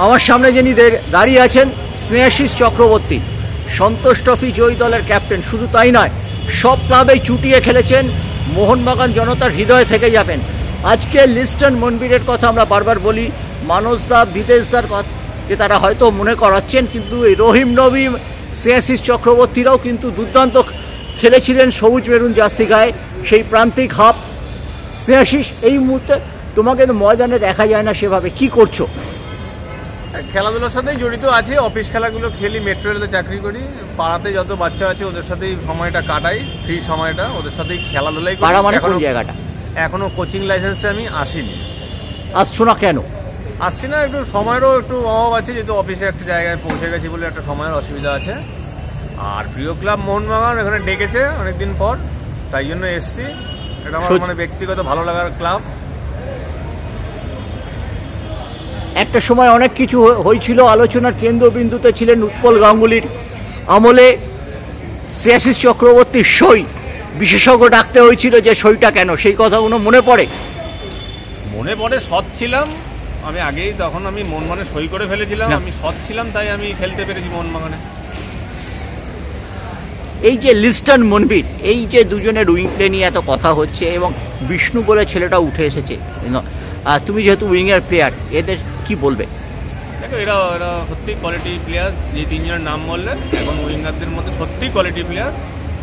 আমার সামনে যিনি দাঁড়িয়ে আছেন স্নেহাশিস চক্রবর্তী, সন্তোষ ট্রফি জয়ী দলের ক্যাপ্টেন। শুধু তাই নয়, সব ক্লাবেই চুটিয়ে খেলেছেন, মোহনবাগান জনতার হৃদয়ে থেকে যাবেন। আজকে লিস্টন মনবীরের কথা আমরা বারবার বলি, মানসদা বিদেশদার কথা তারা হয়তো মনে করাচ্ছেন, কিন্তু এই রহিম নবীম, স্নেহাশিস চক্রবর্তীরাও কিন্তু দুর্দান্ত খেলেছিলেন সবুজ মেরুন জার্সি গায়ে, সেই প্রান্তিক হাফ। স্নেহাশিস, এই মুহূর্তে তোমাকে তো ময়দানে দেখা যায় না সেভাবে, কি করছো? খেলাধুলার সাথেই জড়িত আছি, অফিস খেলাগুলো খেলি, মেট্রো রেলে চাকরি করি, পাড়াতে যত বাচ্চা আছে ওদের সাথেই সময়টা কাটাই, ফ্রি সময়টা ওদের সাথেই খেলাধুলাই করি। পাড়া মানে কোন জায়গাটা? এখনো কোচিং লাইসেন্সে আমি আসিনি। আসছো না কেন? আসছি না, একটু সময়েরও একটু অভাব আছে, যেহেতু অফিসে একটা জায়গায় পৌঁছে গেছি বলে একটা সময়ের অসুবিধা আছে। আর প্রিয় ক্লাব মোহনবাগান এখানে ডেকেছে অনেকদিন পর, তাই জন্য এসছি। এটা আমার মানে ব্যক্তিগত ভালো লাগার ক্লাব। একটা সময় অনেক কিছু হয়েছিল, আলোচনার কেন্দ্রবিন্দুতে ছিলেন উৎপল গাঙ্গুলির আমলে স্নেহাশিস চক্রবর্তীর সই, বিশেষজ্ঞ ডাকতে হয়েছিল যে সইটা কেন, সেই কথাগুলো মনে পড়ে? মনে পড়ে, সৎ ছিলাম আমি আগেই, তখন আমি মোহনবাগানে সই করে ফেলেছিলাম, আমি সৎ ছিলাম তাই আমি খেলতে পেরেছি মোহনবাগানে। এই যে লিস্টন মনবীর, এই যে দুজনের উইং প্লে নিয়ে এত কথা হচ্ছে এবং বিষ্ণু বলে ছেলেটা উঠে এসেছে, তুমি যেহেতু উইংয়ের প্লেয়ার, এদের কি বলবে? দেখো, এরা সত্যি কোয়ালিটি প্লেয়ার, যে তিনজনের নাম বললে এবং উইঙ্গারদের মধ্যে সত্যি কোয়ালিটি প্লেয়ার।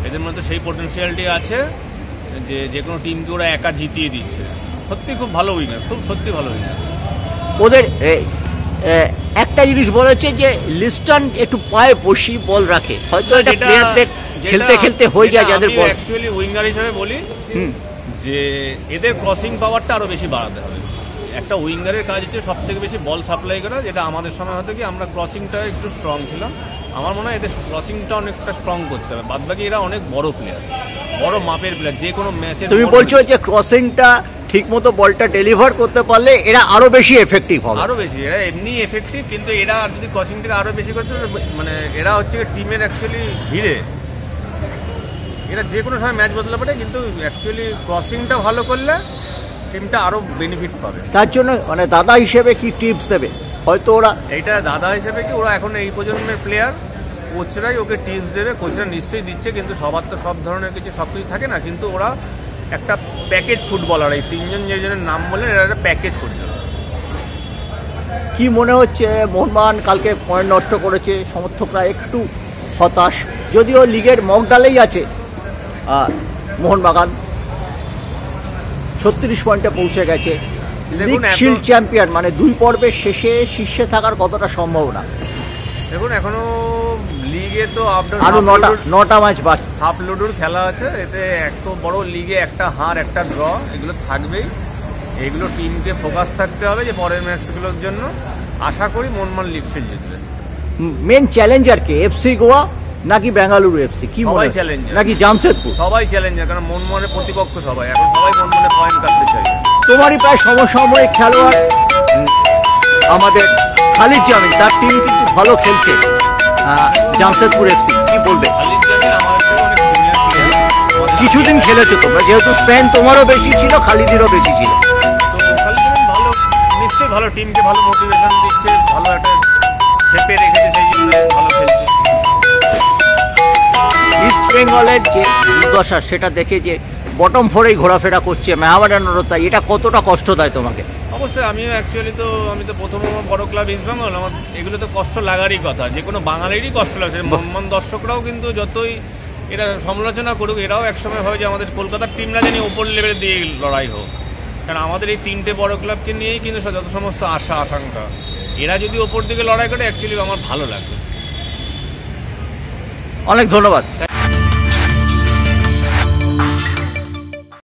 এদের মধ্যে সেই পোটেনশিয়ালিটি আছে যে কোনো টিমকে ওরা একা জিতিয়ে দিচ্ছে। সত্যি খুব ভালো উইঙ্গার, খুব সত্যি ভালো উইঙ্গার। ওদের একটা জিনিস বলেছে যে লিস্টন একটু পায়ে বসি বল রাখে, হয়তো এটা প্লেয়ারদের খেলতে খেলতে হয়ে যায় যাদের বল। অ্যাকচুয়ালি উইঙ্গার হিসেবে বলি যে এদের ক্রসিং পাওয়ারটা আরো বেশি বাড়াতে হবে। একটা উইঙ্গারের কাজ হচ্ছে সব থেকে বেশি বল সাপ্লাই করা, যেটা আমাদের সময় হতো কি আমরা ক্রসিংটা একটু স্ট্রং ছিলাম। আমার মনে হয় এদের ক্রসিংটা অনেকটা স্ট্রং করতে হবে। বাদবাকি এরা অনেক বড় প্লেয়ার, বড় মাপের প্লেয়ার, যে কোনো ম্যাচে। তুমি বলছো যে ক্রসিংটা ঠিক মতো বলটা ডেলিভার করতে পারলে এরা আরো বেশি এফেক্টিভ হবে? আরো বেশি, এরা এমনি এফেক্টিভ, কিন্তু এরা যদি ক্রসিংটাকে আরো বেশি করতে, মানে এরা হচ্ছে টিমের অ্যাকচুয়ালি ভিড়ে, এরা যে কোনো সময় ম্যাচ বদলে পারে, কিন্তু অ্যাকচুয়ালি ক্রসিংটা ভালো করলে টিমটা আরো বেনিফিট পাবে। তার জন্য মানে দাদা হিসেবে কি টিপস দেবে? হয়তো ওরা এইটা দাদা হিসেবে কি, ওরা এখন এই প্রজন্মের প্লেয়ার, কোচরাই ওকে টিপস দেবে, কোচরা নিশ্চয়ই দিচ্ছে, কিন্তু সবার তো সব ধরনের কিছু সব কিছু থাকে না, কিন্তু ওরা একটা প্যাকেজ ফুটবলার। এই তিনজন যেজনের নাম বললেন, এরা একটা প্যাকেজ ফুটবলার। কি মনে হচ্ছে মোহনবাগান কালকে পয়েন্ট নষ্ট করেছে, সমর্থকরা একটু হতাশ, যদিও লিগের মগডালেই আছে মোহনবাগান, 36 পয়েন্টে পৌঁছে গেছে, লিগ শিল্ড চ্যাম্পিয়ন, মানে 2 পর্বের শেষে শীর্ষে থাকার কতটা সম্ভাবনা? দেখুন, এখনো লিগে তো আরো 9টা ম্যাচ বাকি, হাফ লুডুর খেলা আছে। এতে এত বড় লিগে একটা হার একটা ড্র এগুলো থাকবেই। এগুলো টিমকে ফোকাস থাকতে হবে যে পরের ম্যাচগুলোর জন্য। আশা করি মোহনবাগান লিগ শিল্ড জিতবে। মেন চ্যালেঞ্জার কে, এফসি গোয়া নাকি বেঙ্গালুরু এফসি? কি সবাই চ্যালেঞ্জার, নাকি জামশেদপুর? সবাই চ্যালেঞ্জার, কারণ মোহনবাগানের প্রতিপক্ষ সবাই, এখন সবাই মোহনবাগানে পয়েন্ট কাটতে চাই। তোমারই প্রায় সমসাময়িক খেলোয়াড় আমাদের খালিদ জামিল, তার টিম কিন্তু ভালো খেলছে, জামশেদপুর এফসি, কি বলবে? খালিদ জামিল আমাদের অনেক সিনিয়র প্লেয়ার, কিছুদিন খেলেছো তোমরা, যেহেতু স্প্যান তোমারও বেশি ছিল, খালিদেরও বেশি ছিল, তো খালিদ জামিল ভালো, নিশ্চয়ই ভালো, টিমকে ভালো মোটিভেশন দিচ্ছে, ভালো একটা শেপে রেখেছে, সেই জন্য ভালো খেলছে। ইস্ট বেঙ্গলের যে দুর্দশা সেটা দেখে যে বটম ফোরেই ঘোরাফেরা করছে মেহামেডানেরও, তাই এটা কতটা কষ্ট দেয় তোমাকে? অবশ্যই, আমি তো প্রথম বড় ক্লাব ইস্ট বেঙ্গল, আমার এগুলো তো কষ্ট লাগারই কথা, যে কোনো বাঙালিরই কষ্ট লাগছে। মোহনবাগান দর্শকরাও কিন্তু যতই এরা সমালোচনা করুক, এরাও একসময় হয় যে আমাদের কলকাতার টিমরা জানি ওপর লেভেলে দিয়ে লড়াই হোক, কারণ আমাদের এই 3টে বড় ক্লাবকে নিয়েই কিন্তু যত সমস্ত আশা আকাঙ্ক্ষা, এরা যদি ওপর দিকে লড়াই করে অ্যাকচুয়ালি আমার ভালো লাগবে। অনেক ধন্যবাদ।